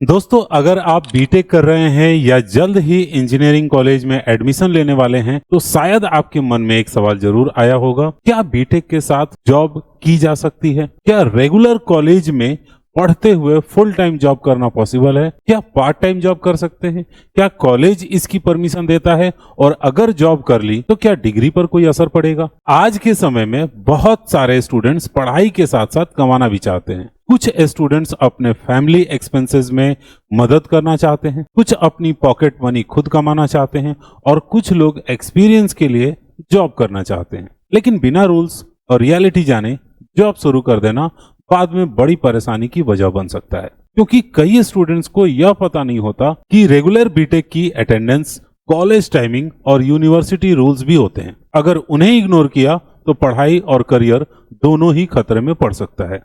दोस्तों, अगर आप बीटेक कर रहे हैं या जल्द ही इंजीनियरिंग कॉलेज में एडमिशन लेने वाले हैं तो शायद आपके मन में एक सवाल जरूर आया होगा, क्या बीटेक के साथ जॉब की जा सकती है? क्या रेगुलर कॉलेज में पढ़ते हुए फुल टाइम जॉब करना पॉसिबल है? क्या पार्ट टाइम जॉब कर सकते हैं? क्या कॉलेज इसकी परमिशन देता है? और अगर जॉब कर ली तो क्या डिग्री पर कोई असर पड़ेगा? आज के समय में बहुत सारे स्टूडेंट्स पढ़ाई के साथ साथ कमाना भी चाहते हैं। कुछ स्टूडेंट्स अपने फैमिली एक्सपेंसेस में मदद करना चाहते हैं, कुछ अपनी पॉकेट मनी खुद कमाना चाहते हैं और कुछ लोग एक्सपीरियंस के लिए जॉब करना चाहते हैं। लेकिन बिना रूल्स और रियलिटी जाने जॉब शुरू कर देना बाद में बड़ी परेशानी की वजह बन सकता है, क्योंकि कई स्टूडेंट्स को यह पता नहीं होता कि रेगुलर बीटेक की अटेंडेंस, कॉलेज टाइमिंग और यूनिवर्सिटी रूल्स भी होते हैं। अगर उन्हें इग्नोर किया तो पढ़ाई और करियर दोनों ही खतरे में पड़ सकता है।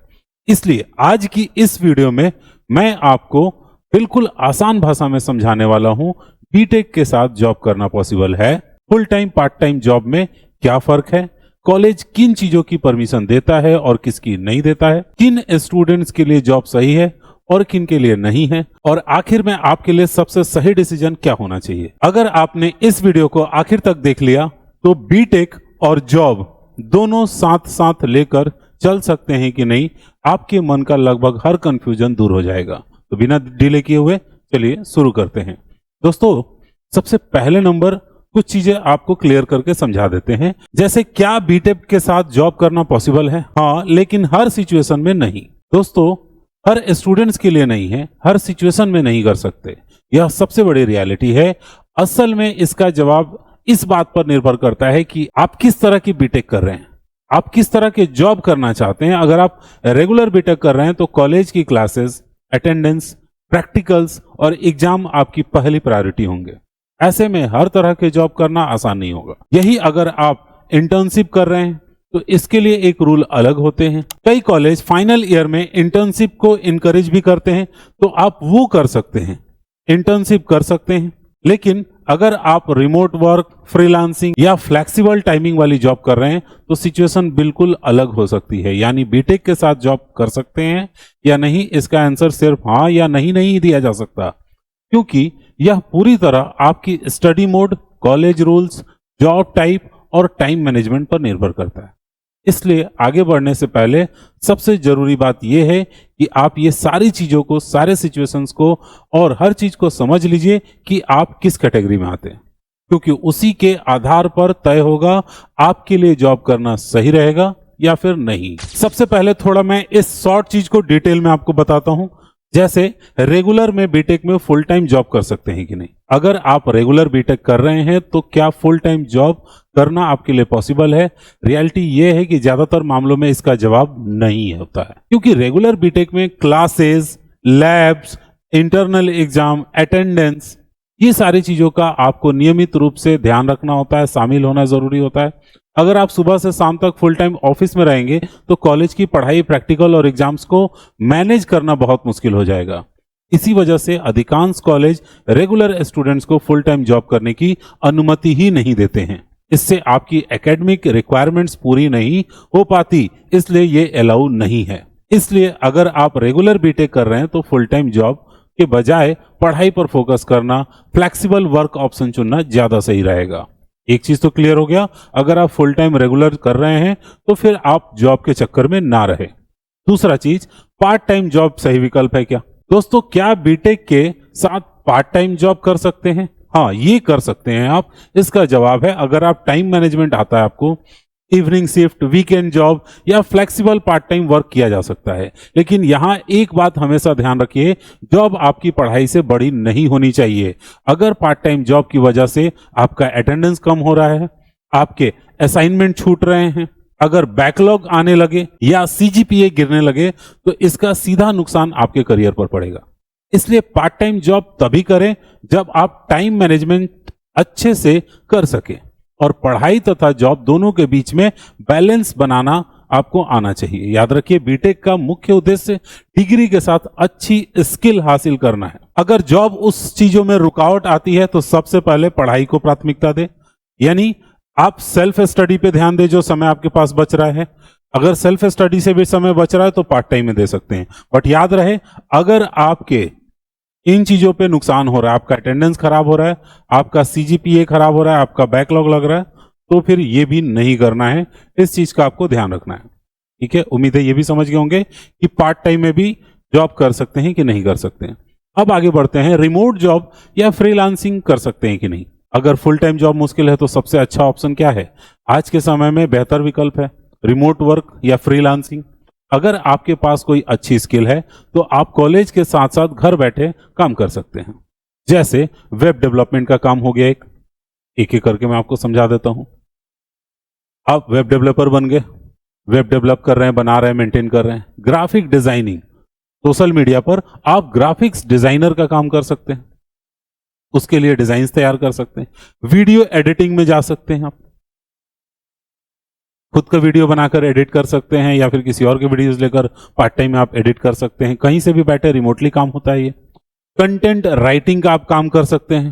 इसलिए आज की इस वीडियो में मैं आपको बिल्कुल आसान भाषा में समझाने वाला हूं, बीटेक के साथ जॉब करना पॉसिबल है, full time part time job में क्या फर्क है, कॉलेज किन चीजों की परमिशन देता है और किसकी नहीं देता है, किन स्टूडेंट्स के लिए जॉब सही है और किन के लिए नहीं है, और आखिर में आपके लिए सबसे सही डिसीजन क्या होना चाहिए। अगर आपने इस वीडियो को आखिर तक देख लिया तो बीटेक और जॉब दोनों साथ साथ लेकर चल सकते हैं कि नहीं, आपके मन का लगभग हर कंफ्यूजन दूर हो जाएगा। तो बिना डिले किए हुए चलिए शुरू करते हैं। दोस्तों, सबसे पहले नंबर कुछ चीजें आपको क्लियर करके समझा देते हैं, जैसे क्या बीटेक के साथ जॉब करना पॉसिबल है? हाँ, लेकिन हर सिचुएशन में नहीं। दोस्तों, हर स्टूडेंट्स के लिए नहीं है, हर सिचुएशन में नहीं कर सकते। यह सबसे बड़ी रियलिटी है। असल में इसका जवाब इस बात पर निर्भर करता है कि आप किस तरह की बीटेक कर रहे हैं, आप किस तरह के जॉब करना चाहते हैं। अगर आप रेगुलर बीटेक कर रहे हैं तो कॉलेज की क्लासेस, अटेंडेंस, प्रैक्टिकल्स और एग्जाम आपकी पहली प्रायोरिटी होंगे। ऐसे में हर तरह के जॉब करना आसान नहीं होगा। यही अगर आप इंटर्नशिप कर रहे हैं तो इसके लिए एक रूल अलग होते हैं। कई कॉलेज फाइनल ईयर में इंटर्नशिप को इनकरेज भी करते हैं, तो आप वो कर सकते हैं, इंटर्नशिप कर सकते हैं। लेकिन अगर आप रिमोट वर्क, फ्रीलांसिंग या फ्लेक्सिबल टाइमिंग वाली जॉब कर रहे हैं तो सिचुएशन बिल्कुल अलग हो सकती है। यानी बीटेक के साथ जॉब कर सकते हैं या नहीं, इसका आंसर सिर्फ हाँ या नहीं दिया जा सकता, क्योंकि यह पूरी तरह आपकी study mode, college rules, job type और टाइम मैनेजमेंट पर निर्भर करता है। इसलिए आगे बढ़ने से पहले सबसे जरूरी बात यह है कि आप ये सारी चीजों को, सारे सिचुएशंस को और हर चीज को समझ लीजिए कि आप किस कैटेगरी में आते हैं, क्योंकि उसी के आधार पर तय होगा आपके लिए जॉब करना सही रहेगा या फिर नहीं। सबसे पहले थोड़ा मैं इस शॉर्ट चीज को डिटेल में आपको बताता हूं, जैसे रेगुलर में बीटेक में फुल टाइम जॉब कर सकते हैं कि नहीं। अगर आप रेगुलर बीटेक कर रहे हैं तो क्या फुल टाइम जॉब करना आपके लिए पॉसिबल है? रियलिटी ये है कि ज्यादातर मामलों में इसका जवाब नहीं होता है, क्योंकि रेगुलर बीटेक में classes, labs, internal exam, attendance, ये सारी चीजों का आपको नियमित रूप से ध्यान रखना होता है, शामिल होना जरूरी होता है। अगर आप सुबह से शाम तक फुल टाइम ऑफिस में रहेंगे तो कॉलेज की पढ़ाई, प्रैक्टिकल और एग्जाम्स को मैनेज करना बहुत मुश्किल हो जाएगा। इसी वजह से अधिकांश कॉलेज रेगुलर स्टूडेंट्स को फुल टाइम जॉब करने की अनुमति ही नहीं देते हैं। इससे आपकी एकेडमिक रिक्वायरमेंट्स पूरी नहीं हो पाती, इसलिए ये अलाउ नहीं है। इसलिए अगर आप रेगुलर बीटेक कर रहे हैं तो फुल टाइम जॉब के बजाय पढ़ाई पर फोकस करना, फ्लेक्सिबल वर्क ऑप्शन चुनना ज्यादा सही रहेगा। एक चीज तो क्लियर हो गया, अगर आप फुल टाइम रेगुलर कर रहे हैं तो फिर आप जॉब के चक्कर में ना रहे। दूसरा चीज, पार्ट टाइम जॉब सही विकल्प है क्या? दोस्तों, क्या बीटेक के साथ पार्ट टाइम जॉब कर सकते हैं? हाँ, ये कर सकते हैं आप। इसका जवाब है, अगर आप टाइम मैनेजमेंट आता है आपको, इवनिंग शिफ्ट, वीकेंड जॉब या फ्लेक्सिबल पार्ट टाइम वर्क किया जा सकता है। लेकिन यहाँ एक बात हमेशा ध्यान रखिए, जॉब आपकी पढ़ाई से बड़ी नहीं होनी चाहिए। अगर पार्ट टाइम जॉब की वजह से आपका अटेंडेंस कम हो रहा है, आपके असाइनमेंट छूट रहे हैं, अगर बैकलॉग आने लगे या सीजीपीए गिरने लगे तो इसका सीधा नुकसान आपके करियर पर पड़ेगा। इसलिए पार्ट टाइम जॉब तभी करें जब आप टाइम मैनेजमेंट अच्छे से कर सके, और पढ़ाई तथा जॉब दोनों के बीच में बैलेंस बनाना आपको आना चाहिए। याद रखिए, बीटेक का मुख्य उद्देश्य डिग्री के साथ अच्छी स्किल हासिल करना है। अगर जॉब उस चीजों में रुकावट आती है तो सबसे पहले पढ़ाई को प्राथमिकता दे, यानी आप सेल्फ स्टडी पे ध्यान दें जो समय आपके पास बच रहा है। अगर सेल्फ स्टडी से भी समय बच रहा है तो पार्ट टाइम में दे सकते हैं, बट याद रहे, अगर आपके इन चीजों पे नुकसान हो रहा है, आपका अटेंडेंस खराब हो रहा है, आपका सीजीपीए खराब हो रहा है, आपका बैकलॉग लग रहा है, तो फिर ये भी नहीं करना है। इस चीज का आपको ध्यान रखना है। ठीक है, उम्मीद है ये भी समझ गए होंगे कि पार्ट टाइम में भी जॉब कर सकते हैं कि नहीं कर सकते हैं। अब आगे बढ़ते हैं, रिमोट जॉब या फ्रीलांसिंग कर सकते हैं कि नहीं। अगर फुल टाइम जॉब मुश्किल है तो सबसे अच्छा ऑप्शन क्या है? आज के समय में बेहतर विकल्प है रिमोट वर्क या फ्रीलांसिंग। अगर आपके पास कोई अच्छी स्किल है तो आप कॉलेज के साथ साथ घर बैठे काम कर सकते हैं। जैसे वेब डेवलपमेंट का काम हो गया, एक एक करके मैं आपको समझा देता हूं। आप वेब डेवलपर बन गए, वेब डेवलप कर रहे हैं, बना रहे हैं, मेंटेन कर रहे हैं। ग्राफिक डिजाइनिंग, सोशल मीडिया पर आप ग्राफिक्स डिजाइनर का काम कर सकते हैं, उसके लिए डिजाइन तैयार कर सकते हैं। वीडियो एडिटिंग में जा सकते हैं, आप खुद का वीडियो बनाकर एडिट कर सकते हैं या फिर किसी और के वीडियोस लेकर पार्ट टाइम में आप एडिट कर सकते हैं। कहीं से भी बैठे रिमोटली काम होता है ये। कंटेंट राइटिंग का आप काम कर सकते हैं,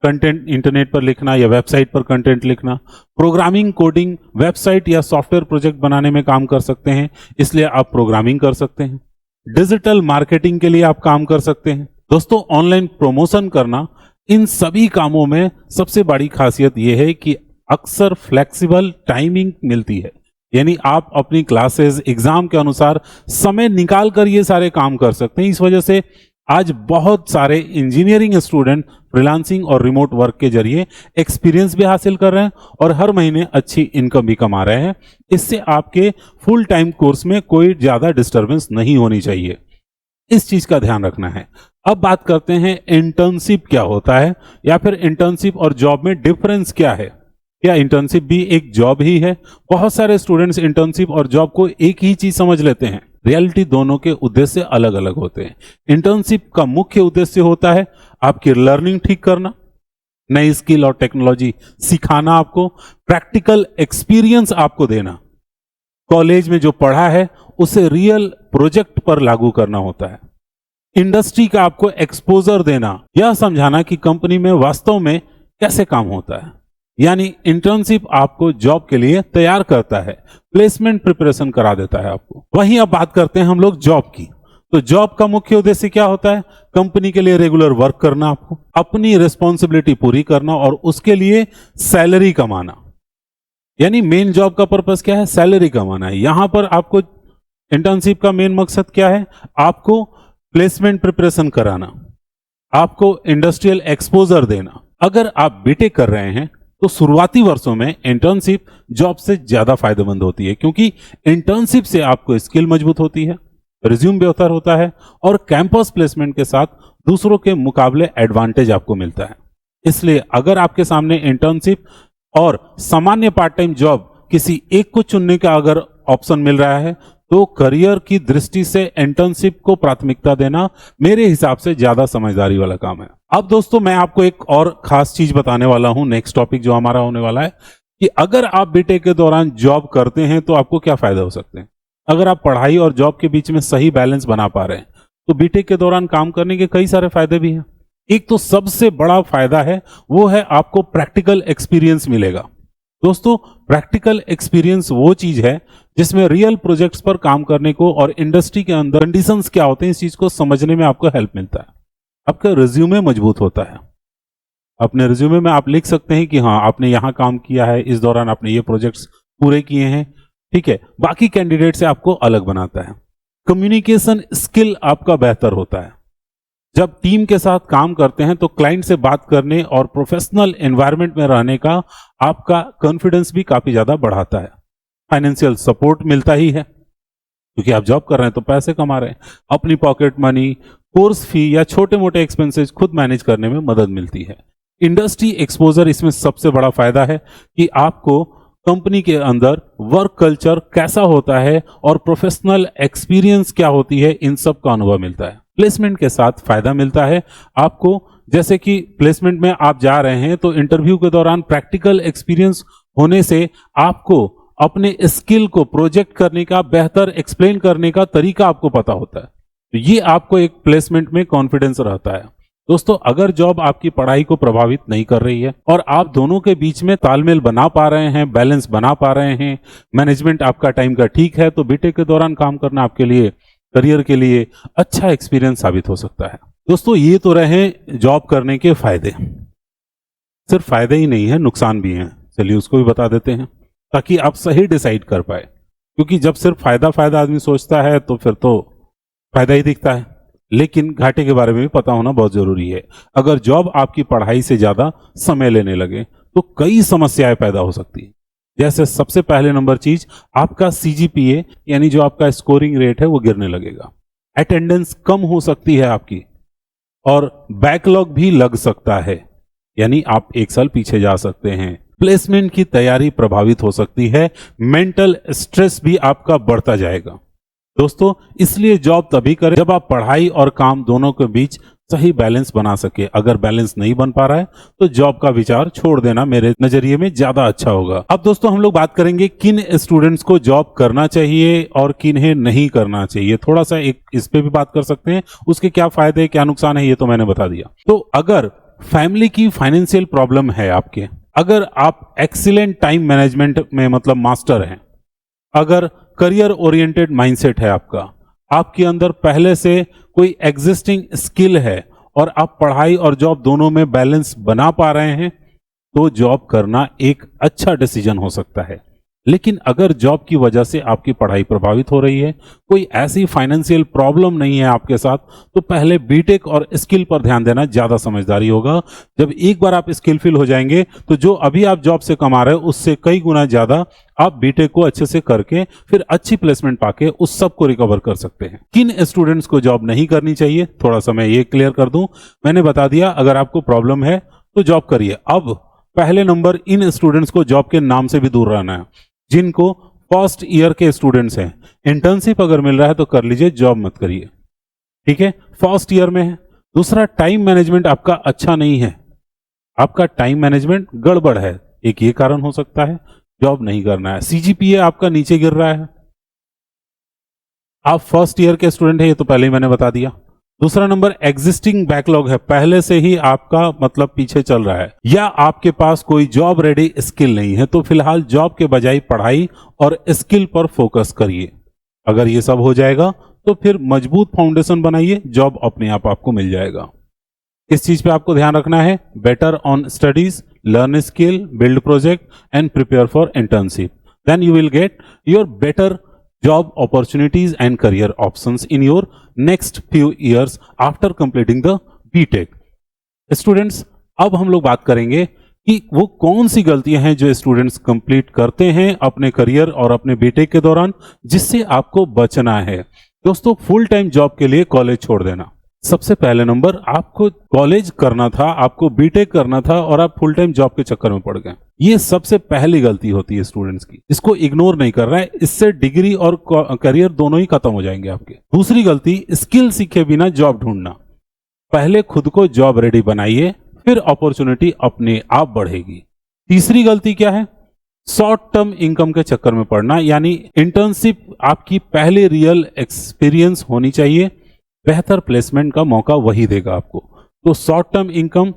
कंटेंट इंटरनेट पर लिखना या वेबसाइट पर कंटेंट लिखना। प्रोग्रामिंग, कोडिंग, वेबसाइट या सॉफ्टवेयर प्रोजेक्ट बनाने में काम कर सकते हैं, इसलिए आप प्रोग्रामिंग कर सकते हैं। डिजिटल मार्केटिंग के लिए आप काम कर सकते हैं। दोस्तों, ऑनलाइन प्रमोशन करना, इन सभी कामों में सबसे बड़ी खासियत यह है कि अक्सर फ्लेक्सिबल टाइमिंग मिलती है, यानी आप अपनी क्लासेस, एग्जाम के अनुसार समय निकाल कर ये सारे काम कर सकते हैं। इस वजह से आज बहुत सारे इंजीनियरिंग स्टूडेंट फ्रीलांसिंग और रिमोट वर्क के जरिए एक्सपीरियंस भी हासिल कर रहे हैं और हर महीने अच्छी इनकम भी कमा रहे हैं। इससे आपके फुल टाइम कोर्स में कोई ज्यादा डिस्टरबेंस नहीं होनी चाहिए, इस चीज का ध्यान रखना है। अब बात करते हैं इंटर्नशिप क्या होता है, या फिर इंटर्नशिप और जॉब में डिफरेंस क्या है। क्या इंटर्नशिप भी एक जॉब ही है? बहुत सारे स्टूडेंट्स इंटर्नशिप और जॉब को एक ही चीज समझ लेते हैं। रियलिटी दोनों के उद्देश्य अलग अलग होते हैं। इंटर्नशिप का मुख्य उद्देश्य होता है आपकी लर्निंग ठीक करना, नई स्किल और टेक्नोलॉजी सिखाना, आपको प्रैक्टिकल एक्सपीरियंस आपको देना, कॉलेज में जो पढ़ा है उसे रियल प्रोजेक्ट पर लागू करना होता है। इंडस्ट्री का आपको एक्सपोजर देना, यह समझाना कि कंपनी में वास्तव में कैसे काम होता है। यानी इंटर्नशिप आपको जॉब के लिए तैयार करता है, प्लेसमेंट प्रिपरेशन करा देता है आपको। वहीं अब बात करते हैं हम लोग जॉब की। तो जॉब का मुख्य उद्देश्य क्या होता है? कंपनी के लिए रेगुलर वर्क करना, आपको अपनी रिस्पॉन्सिबिलिटी पूरी करना और उसके लिए सैलरी कमाना। यानी मेन जॉब का पर्पस क्या है? सैलरी कमाना है। यहां पर आपको इंटर्नशिप का मेन मकसद क्या है? आपको प्लेसमेंट प्रिपरेशन कराना, आपको इंडस्ट्रियल एक्सपोजर देना। अगर आप बीटेक कर रहे हैं तो शुरुआती वर्षों में इंटर्नशिप जॉब से ज्यादा फायदेमंद होती है, क्योंकि इंटर्नशिप से आपको स्किल मजबूत होती है, रिज्यूम बेहतर होता है और कैंपस प्लेसमेंट के साथ दूसरों के मुकाबले एडवांटेज आपको मिलता है। इसलिए अगर आपके सामने इंटर्नशिप और सामान्य पार्ट टाइम जॉब किसी एक को चुनने का अगर ऑप्शन मिल रहा है तो करियर की दृष्टि से इंटर्नशिप को प्राथमिकता देना मेरे हिसाब से ज्यादा समझदारी वाला काम है। अब दोस्तों, मैं आपको एक और खास चीज बताने वाला हूं, नेक्स्ट टॉपिक जो हमारा होने वाला है, कि अगर आप बीटेक के दौरान जॉब करते हैं तो आपको क्या फायदा हो सकते हैं। अगर आप पढ़ाई और जॉब के बीच में सही बैलेंस बना पा रहे हैं तो बीटेक के दौरान काम करने के कई सारे फायदे भी हैं। एक तो सबसे बड़ा फायदा है, वो है आपको प्रैक्टिकल एक्सपीरियंस मिलेगा। दोस्तों, प्रैक्टिकल एक्सपीरियंस वो चीज है जिसमें रियल प्रोजेक्ट्स पर काम करने को और इंडस्ट्री के अंदर कंडीशंस क्या होते हैं इस चीज को समझने में आपको हेल्प मिलता है। आपका रिज्यूमे मजबूत होता है। अपने रिज्यूमे में आप लिख सकते हैं कि हाँ, आपने यहाँ काम किया है, इस दौरान आपने ये प्रोजेक्ट्स पूरे किए हैं। ठीक है, बाकी कैंडिडेट से आपको अलग बनाता है। कम्युनिकेशन स्किल आपका बेहतर होता है। जब टीम के साथ काम करते हैं तो क्लाइंट से बात करने और प्रोफेशनल एनवायरनमेंट में रहने का आपका कॉन्फिडेंस भी काफी ज्यादा बढ़ाता है। फाइनेंशियल सपोर्ट मिलता ही है, क्योंकि आप जॉब कर रहे हैं तो पैसे कमा रहे हैं। अपनी पॉकेट मनी, कोर्स फी या छोटे मोटे एक्सपेंसेस खुद मैनेज करने में मदद मिलती है। इंडस्ट्री एक्सपोजर इसमें सबसे बड़ा फायदा है कि आपको कंपनी के अंदर वर्क कल्चर कैसा होता है और प्रोफेशनल एक्सपीरियंस क्या होती है, इन सब का अनुभव मिलता है। प्लेसमेंट के साथ फायदा मिलता है आपको, जैसे कि प्लेसमेंट में आप जा रहे हैं तो इंटरव्यू के दौरान प्रैक्टिकल एक्सपीरियंस होने से आपको अपने स्किल को प्रोजेक्ट करने का, बेहतर एक्सप्लेन करने का तरीका आपको पता होता है। तो ये आपको एक प्लेसमेंट में कॉन्फिडेंस रहता है। दोस्तों, अगर जॉब आपकी पढ़ाई को प्रभावित नहीं कर रही है और आप दोनों के बीच में तालमेल बना पा रहे हैं, बैलेंस बना पा रहे हैं, मैनेजमेंट आपका टाइम का ठीक है, तो बीटेक के दौरान काम करना आपके लिए, करियर के लिए अच्छा एक्सपीरियंस साबित हो सकता है। दोस्तों ये तो रहे जॉब करने के फायदे। सिर्फ फायदे ही नहीं है, नुकसान भी हैं। चलिए उसको भी बता देते हैं ताकि आप सही डिसाइड कर पाए, क्योंकि जब सिर्फ फायदा फायदा आदमी सोचता है तो फिर तो फायदा ही दिखता है, लेकिन घाटे के बारे में भी पता होना बहुत जरूरी है। अगर जॉब आपकी पढ़ाई से ज्यादा समय लेने लगे तो कई समस्याएं पैदा हो सकती है। जैसे सबसे पहले नंबर चीज, आपका सीजीपीए यानी जो आपका स्कोरिंग रेट है वो गिरने लगेगा। अटेंडेंस कम हो सकती है आपकी, और बैकलॉग भी लग सकता है, यानी आप एक साल पीछे जा सकते हैं। प्लेसमेंट की तैयारी प्रभावित हो सकती है। मेंटल स्ट्रेस भी आपका बढ़ता जाएगा। दोस्तों इसलिए जॉब तभी करें जब आप पढ़ाई और काम दोनों के बीच सही बैलेंस बना सके। अगर बैलेंस नहीं बन पा रहा है तो जॉब का विचार छोड़ देना मेरे नजरिए में ज्यादा अच्छा होगा। अब दोस्तों हम लोग बात करेंगे किन स्टूडेंट्स को जॉब करना चाहिए और किन्हें नहीं करना चाहिए। थोड़ा सा एक इस पे भी बात कर सकते हैं, उसके क्या फायदे क्या नुकसान है ये तो मैंने बता दिया। तो अगर फैमिली की फाइनेंशियल प्रॉब्लम है आपके, अगर आप एक्सीलेंट टाइम मैनेजमेंट में मतलब मास्टर हैं, अगर करियर ओरिएंटेड माइंडसेट है आपका, आपके अंदर पहले से कोई एग्जिस्टिंग स्किल है और आप पढ़ाई और जॉब दोनों में बैलेंस बना पा रहे हैं, तो जॉब करना एक अच्छा डिसीजन हो सकता है। लेकिन अगर जॉब की वजह से आपकी पढ़ाई प्रभावित हो रही है, कोई ऐसी फाइनेंशियल प्रॉब्लम नहीं है आपके साथ, तो पहले बीटेक और स्किल पर ध्यान देना ज्यादा समझदारी होगा। जब एक बार आप स्किलफुल हो जाएंगे तो जो अभी आप जॉब से कमा रहे हो उससे कई गुना ज्यादा आप बीटेक को अच्छे से करके फिर अच्छी प्लेसमेंट पाके उस सब को रिकवर कर सकते हैं। किन स्टूडेंट्स को जॉब नहीं करनी चाहिए, थोड़ा सा मैं ये क्लियर कर दूं। मैंने बता दिया अगर आपको प्रॉब्लम है तो जॉब करिए। अब पहले नंबर, इन स्टूडेंट्स को जॉब के नाम से भी दूर रहना है। जिनको फर्स्ट ईयर के स्टूडेंट्स हैं, इंटर्नशिप अगर मिल रहा है तो कर लीजिए, जॉब मत करिए, ठीक है, फर्स्ट ईयर में है। दूसरा, टाइम मैनेजमेंट आपका अच्छा नहीं है, आपका टाइम मैनेजमेंट गड़बड़ है, एक ये कारण हो सकता है, जॉब नहीं करना है। सीजीपीए आपका नीचे गिर रहा है, आप फर्स्ट ईयर के स्टूडेंट हैं, ये तो पहले ही मैंने बता दिया। दूसरा नंबर, एग्जिस्टिंग बैकलॉग है, पहले से ही आपका मतलब पीछे चल रहा है, या आपके पास कोई जॉब रेडी स्किल नहीं है, तो फिलहाल जॉब के बजाय पढ़ाई और स्किल पर फोकस करिए। अगर ये सब हो जाएगा तो फिर मजबूत फाउंडेशन बनाइए, जॉब अपने आप आपको मिल जाएगा। इस चीज पे आपको ध्यान रखना है, better on studies, learn skill, build project and prepare for internship, then you will get your better job opportunities and career options in your next few years after completing the BTech. Students, अब हम लोग बात करेंगे कि वो कौन सी गलतियां हैं जो स्टूडेंट्स कंप्लीट करते हैं अपने करियर और अपने बीटेक के दौरान, जिससे आपको बचना है। दोस्तों, फुल टाइम जॉब के लिए कॉलेज छोड़ देना। सबसे पहले नंबर, आपको कॉलेज करना था, आपको बीटेक करना था और आप फुल टाइम जॉब के चक्कर में पड़ गए। ये सबसे पहली गलती होती है स्टूडेंट्स की, इसको इग्नोर नहीं कर रहा है, इससे डिग्री और करियर दोनों ही खत्म हो जाएंगे आपके। दूसरी गलती, स्किल सीखे बिना जॉब ढूंढना। पहले खुद को जॉब रेडी बनाइए, फिर अपॉर्चुनिटी अपने आप बढ़ेगी। तीसरी गलती क्या है, शॉर्ट टर्म इनकम के चक्कर में पड़ना, यानी इंटर्नशिप आपकी पहले रियल एक्सपीरियंस होनी चाहिए, बेहतर प्लेसमेंट का मौका वही देगा आपको। तो शॉर्ट टर्म इनकम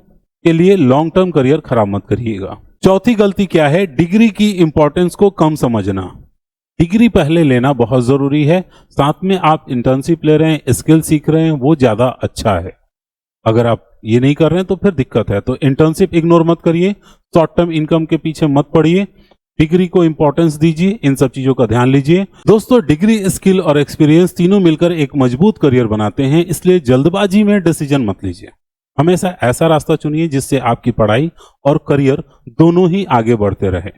के लिए लॉन्ग टर्म करियर खराब मत करिएगा। चौथी गलती क्या है, डिग्री की इंपॉर्टेंस को कम समझना। डिग्री पहले लेना बहुत जरूरी है, साथ में आप इंटर्नशिप ले रहे हैं, स्किल सीख रहे हैं, वो ज्यादा अच्छा है। अगर आप ये नहीं कर रहे हैं तो फिर दिक्कत है। तो इंटर्नशिप इग्नोर मत करिए, शॉर्ट टर्म इनकम के पीछे मत पड़िए, डिग्री को इंपॉर्टेंस दीजिए, इन सब चीजों का ध्यान लीजिए। दोस्तों, डिग्री, स्किल और एक्सपीरियंस तीनों मिलकर एक मजबूत करियर बनाते हैं, इसलिए जल्दबाजी में डिसीजन मत लीजिए। हमेशा ऐसा रास्ता चुनिए जिससे आपकी पढ़ाई और करियर दोनों ही आगे बढ़ते रहे।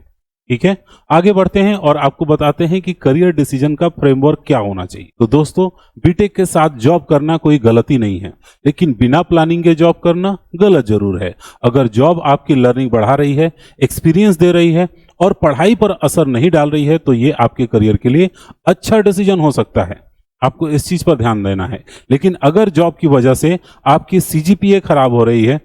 ठीक है, आगे बढ़ते हैं और आपको बताते हैं कि करियर डिसीजन का फ्रेमवर्क क्या होना चाहिए। तो दोस्तों, बीटेक के साथ जॉब करना कोई गलती नहीं है, लेकिन बिना प्लानिंग के जॉब करना गलत जरूर है। अगर जॉब आपकी लर्निंग बढ़ा रही है, एक्सपीरियंस दे रही है और पढ़ाई पर असर नहीं डाल रही है, तो ये आपके करियर के लिए अच्छा डिसीजन हो सकता है। आपको इस चीज पर ध्यान देना है। लेकिन अगर जॉब की वजह से आपकी सीजीपीए खराब हो रही है,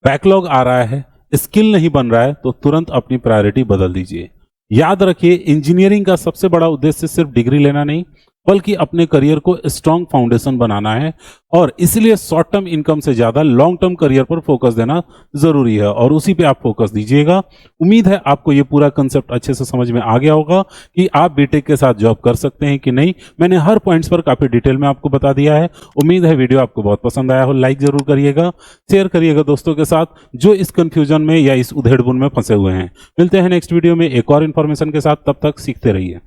बैकलॉग आ रहा है, स्किल नहीं बन रहा है, तो तुरंत अपनी प्रायोरिटी बदल दीजिए। याद रखिए, इंजीनियरिंग का सबसे बड़ा उद्देश्य सिर्फ डिग्री लेना नहीं, बल्कि अपने करियर को स्ट्रांग फाउंडेशन बनाना है और इसलिए शॉर्ट टर्म इनकम से ज्यादा लॉन्ग टर्म करियर पर फोकस देना जरूरी है और उसी पे आप फोकस दीजिएगा। उम्मीद है आपको ये पूरा कंसेप्ट अच्छे से समझ में आ गया होगा कि आप बीटेक के साथ जॉब कर सकते हैं कि नहीं। मैंने हर पॉइंट्स पर काफी डिटेल में आपको बता दिया है। उम्मीद है वीडियो आपको बहुत पसंद आया हो। लाइक जरूर करिएगा, शेयर करिएगा दोस्तों के साथ जो इस कंफ्यूजन में या इस उधेड़बुन में फंसे हुए हैं। मिलते हैं नेक्स्ट वीडियो में एक और इन्फॉर्मेशन के साथ, तब तक सीखते रहिए।